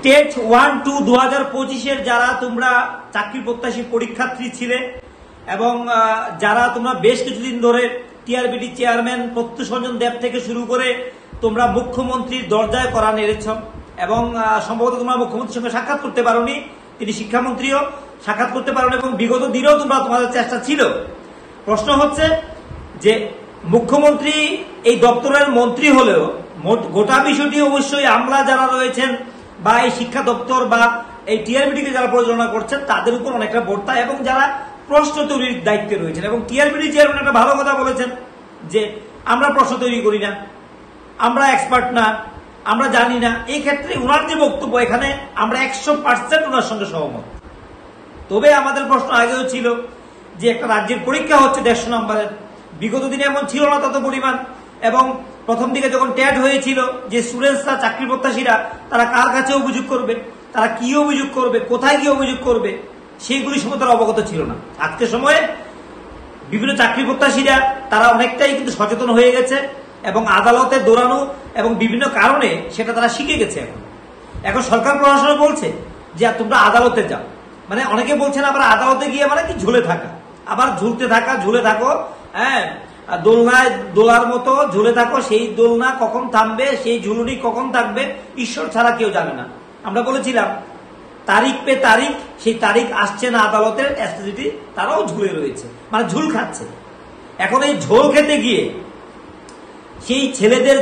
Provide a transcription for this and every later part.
TET 1-2 2025-এর যারা তোমরা চাকরি প্রত্যাশী পরীক্ষার্থী ছিলে এবং যারা তোমরা বেশ কিছুদিন ধরে টিআরবিটি চেয়ারম্যান প্রত্যুষ রঞ্জন দেব থেকে শুরু করে তোমরা মুখ্যমন্ত্রীর দরজায় করা নেড়েছ এবং সম্ভবত তোমরা মুখ্যমন্ত্রীর সঙ্গে সাক্ষাৎ করতে পারোনি, তিনি শিক্ষামন্ত্রীও সাক্ষাৎ করতে পারোনি এবং বিগত দিনেও তোমাদের চেষ্টা ছিল। প্রশ্ন হচ্ছে যে মুখ্যমন্ত্রী এই দপ্তরের মন্ত্রী হলেও গোটা বিষয়টি অবশ্যই আমলা যারা রয়েছেন বা এই শিক্ষা দপ্তর বা এই টিআরবিটিকে যারা পরিচালনা করছেন তাদের উপর অনেকটা বর্তা এবং যারা প্রশ্ন তৈরির দায়িত্বে রয়েছেন। এবং টিআরবিটি চেয়ারম্যান একটা ভালো কথা বলেছেন যে আমরা প্রশ্ন তৈরি করি না, আমরা এক্সপার্ট না, আমরা জানি না। এই ক্ষেত্রে ওনার যে বক্তব্য এখানে আমরা 100% ওনার সঙ্গে সহমত। তবে আমাদের প্রশ্ন আগেও ছিল যে একটা রাজ্যের পরীক্ষা হচ্ছে 150 নম্বরের, বিগত দিনে এমন ছিল না তত পরিমাণ। এবং প্রথম দিকে যখন ট্যাট হয়েছিল যে স্টুডেন্টসরা চাকরি প্রত্যাশীরা তারা কার কাছে অভিযোগ করবে, তারা কি অভিযোগ করবে, কোথায় কি অভিযোগ করবে, সেইগুলি সময় তারা অবগত ছিল না। আজকের সময়ে বিভিন্ন চাকরি প্রত্যাশীরা তারা অনেকটাই কিন্তু সচেতন হয়ে গেছে এবং আদালতে দৌড়ানো এবং বিভিন্ন কারণে সেটা তারা শিখে গেছে। এখন সরকার প্রশাসন বলছে যে তোমরা আদালতে যাও, মানে অনেকে বলছেন আবার আদালতে গিয়ে মানে কি ঝুলে থাকা, আবার ঝুলে থাকো, হ্যাঁ দোলনায় দোলার মতো ঝুলে থাকো, সেই দোলনা কখন থামবে, সেই ঝুলুনি কখন থাকবে ঈশ্বর ছাড়া কেউ জানে না। আমরা বলেছিলাম তারিখ পে তারিখ, সেই তারিখ আসছে না আদালতের, এসএসসি তারাও ঝুলে রয়েছে, মানে ঝুল খাচ্ছে। এখন এই ঝোল খেতে গিয়ে সেই ছেলেদের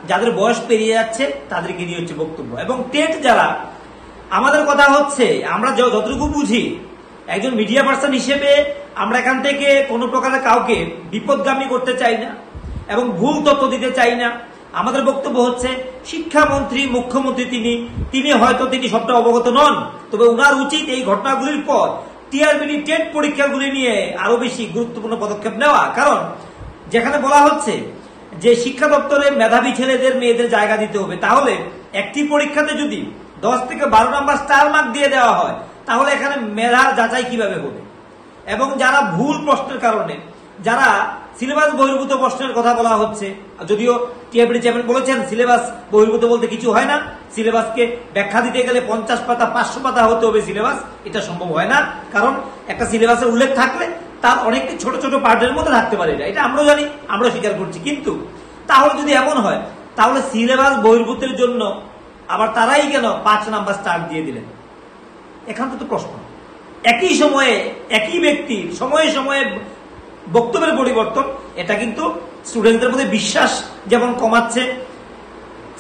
যাদের বয়স পেরিয়ে যাচ্ছে তাদেরকে নিয়ে হচ্ছে বক্তব্য। এবং টেট যারা, আমাদের কথা হচ্ছে আমরা যতটুকু বুঝি একজন মিডিয়া পার্সন হিসেবে আমরা এখান থেকে কোনো প্রকারের কাউকে বিপদগামী করতে চাই না এবং ভুল তথ্য দিতে চাই না। আমাদের বক্তব্য হচ্ছে শিক্ষামন্ত্রী মুখ্যমন্ত্রী তিনি হয়তো তিনি সবটা অবগত নন, তবে ওনার উচিত এই ঘটনাগুলির পর টিআরবিটি টেট পরীক্ষাগুলি নিয়ে আরো বেশি গুরুত্বপূর্ণ পদক্ষেপ নেওয়া। কারণ যেখানে বলা হচ্ছে যে শিক্ষা দপ্তরে মেধাবী ছেলেদের মেয়েদের জায়গা দিতে হবে, তাহলে একটি পরীক্ষাতে যদি 10 থেকে 12 নম্বর স্টার মার্ক দিয়ে দেওয়া হয় তাহলে এখানে মেধার যাচাই কিভাবে হবে? এবং যারা ভুল প্রশ্নের কারণে যারা সিলেবাস বহির্ভূত প্রশ্নের কথা বলা হচ্ছে, যদিও টিআরবিটি চেয়ারম্যান বলেছেন সিলেবাস বহির্ভূত বলতে কিছু হয় না, সিলেবাসকে ব্যাখ্যা দিতে গেলে 50 পাতা 500 পাতা হতে হবে সিলেবাস, এটা সম্ভব হয় না। কারণ একটা সিলেবাসের উল্লেখ থাকলে তার অনেকটি ছোট ছোট পার্টের মধ্যে থাকতে পারে, এটা আমরা জানি, আমরা স্বীকার করছি। কিন্তু তাহলে যদি এমন হয় তাহলে সিলেবাস বহির্ভূতের জন্য আবার তারাই কেন 5 নাম্বার স্টার দিয়ে দিলেন? এখান তো প্রশ্ন। একই সময়ে একই ব্যক্তির সময়ে সময়ে বক্তব্যের পরিবর্তন, এটা কিন্তু স্টুডেন্টদের মধ্যে বিশ্বাস যেমন কমাচ্ছে,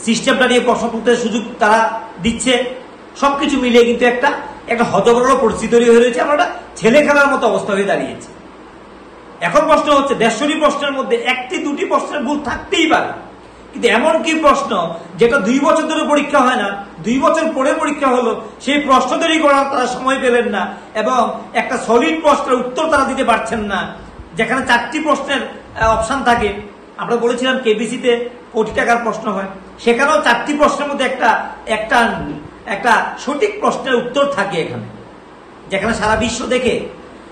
সিস্টেমটা নিয়ে প্রশ্ন তুলতে সুযোগ তারা দিচ্ছে, সবকিছু মিলিয়ে কিন্তু একটা হজবরল পরিস্থিতি তৈরি হয়ে রয়েছে। আমরা ছেলে খেলার মতো অবস্থা হয়ে দাঁড়িয়েছে। এখন প্রশ্ন হচ্ছে 150টি প্রশ্নের মধ্যে 1-2টি প্রশ্নের ভুল থাকতেই পারে, কিন্তু এমন কি প্রশ্ন যেটা 2 বছর ধরে পরীক্ষা হয় না, 2 বছর পরে পরীক্ষা হলো, সেই প্রশ্ন তৈরি করার তারা সময় পেলেন না এবং একটা সলিড প্রশ্নের উত্তর তারা দিতে পারছেন না, যেখানে 4টি প্রশ্নের অপশন থাকে। আমরা বলেছিলাম কেবিসিতে কোটি টাকার প্রশ্ন হয়, সেখানেও 4টি প্রশ্নের মধ্যে একটা সঠিক প্রশ্নের উত্তর থাকে এখানে, যেখানে সারা বিশ্ব দেখে।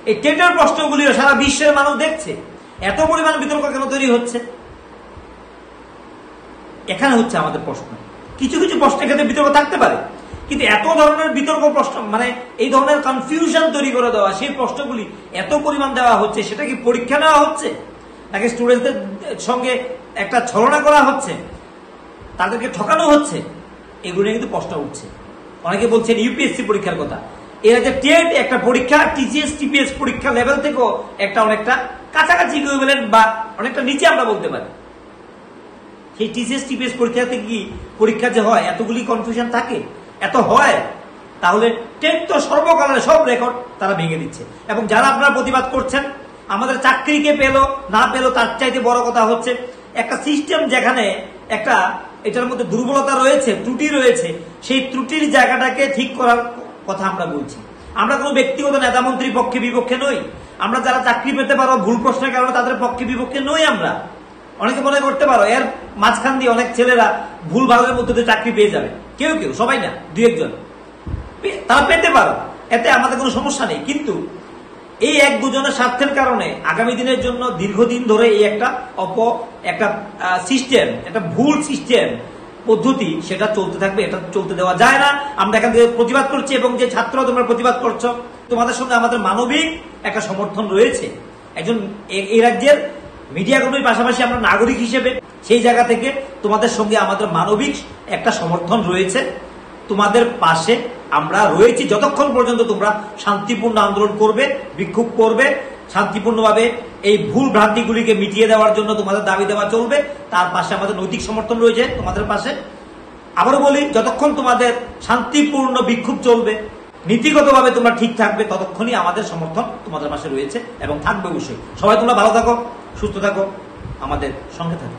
এই টেটের প্রশ্নগুলিও সারা বিশ্বের মানুষ দেখছে। এত পরিমাণ বিতর্ক কেন তৈরি হচ্ছে? এখানে হচ্ছে আমাদের প্রশ্ন। কিছু কিছু প্রশ্নের ক্ষেত্রে বিতর্ক থাকতে পারে, কিন্তু এত ধরনের বিতর্ক প্রশ্ন, মানে এই ধরনের কনফিউশন তৈরি করে দেওয়া, সেই প্রশ্নগুলি এত পরিমাণ দেওয়া হচ্ছে, সেটা কি পরীক্ষা নেওয়া হচ্ছে নাকি স্টুডেন্টদের সঙ্গে একটা ছলনা করা হচ্ছে, তাদেরকে ঠকানো হচ্ছে? এগুলো কিন্তু প্রশ্ন উঠছে। অনেকে বলছেন ইউপিএসসি পরীক্ষার কথা, এর যে টেট একটা পরীক্ষা, টিসিএস টিপিএস পরীক্ষা লেভেল থেকেও অনেকটা কাছাকাছি ইকুইভ্যালেন্ট বা অনেকটা নিচে আমরা বলতে পারি। সেই টিসিএস টিপিএস পরীক্ষাতে কি পরীক্ষা যে হয় এতগুলি কনফিউশন থাকে, এত হয়, তাহলে টেট তো সর্বকালের সব রেকর্ড তারা ভেঙে দিচ্ছে। এবং যারা আপনারা প্রতিবাদ করছেন আমাদের চাকরিকে পেলো না পেলো তার চাইতে বড় কথা হচ্ছে একটা সিস্টেম যেখানে এটার মধ্যে দুর্বলতা রয়েছে, ত্রুটি রয়েছে, সেই ত্রুটির জায়গাটাকে ঠিক করার কথা আমরা বলছি। আমরা কোনো ব্যক্তিগত নেতা মন্ত্রীর পক্ষে বিপক্ষে নই, আমরা যারা চাকরি পেতে পারো ভুল প্রশ্নের কারণে তাদের পক্ষে বিপক্ষে নই। আমরা অনেকে মনে করতে পারো এর মাঝখান দিয়ে অনেক ছেলেরা ভুল ভালের মধ্যে দিয়ে চাকরি পেয়ে যাবে, কেউ সবাই না, 2-1 জন তারা পেতে পারো, এতে আমাদের কোনো সমস্যা নেই। কিন্তু এই 1-2 জনের স্বার্থের কারণে আগামী দিনের জন্য দীর্ঘদিন ধরে এই একটা সিস্টেম, একটা ভুল সিস্টেম পদ্ধতি সেটা চলতে থাকবে, এটা চলতে দেওয়া যায় না। আমরা এখান থেকে প্রতিবাদ করছি এবং যে ছাত্ররা তোমরা প্রতিবাদ করছো, তোমাদের সঙ্গে আমাদের মানবিক একটা সমর্থন রয়েছে। একজন এই রাজ্যের মিডিয়া কর্মীর পাশাপাশি আমরা নাগরিক হিসেবে সেই জায়গা থেকে তোমাদের সঙ্গে আমাদের মানবিক একটা সমর্থন রয়েছে। তোমাদের পাশে আমরা রয়েছি যতক্ষণ পর্যন্ত তোমরা শান্তিপূর্ণ আন্দোলন করবে, বিক্ষোভ করবে, শান্তিপূর্ণভাবে এই ভুল ভ্রান্তিগুলিকে মিটিয়ে দেওয়ার জন্য তোমাদের দাবি দেওয়া চলবে। তার পাশে আমাদের নৈতিক সমর্থন রয়েছে তোমাদের পাশে। আবারও বলি, যতক্ষণ তোমাদের শান্তিপূর্ণ বিক্ষোভ চলবে, নীতিগতভাবে তোমরা ঠিক থাকবে, ততক্ষণই আমাদের সমর্থন তোমাদের পাশে রয়েছে এবং থাকবে অবশ্যই। সবাই তোমরা ভালো থাকো, সুস্থ থাকো, আমাদের সঙ্গে থাকো।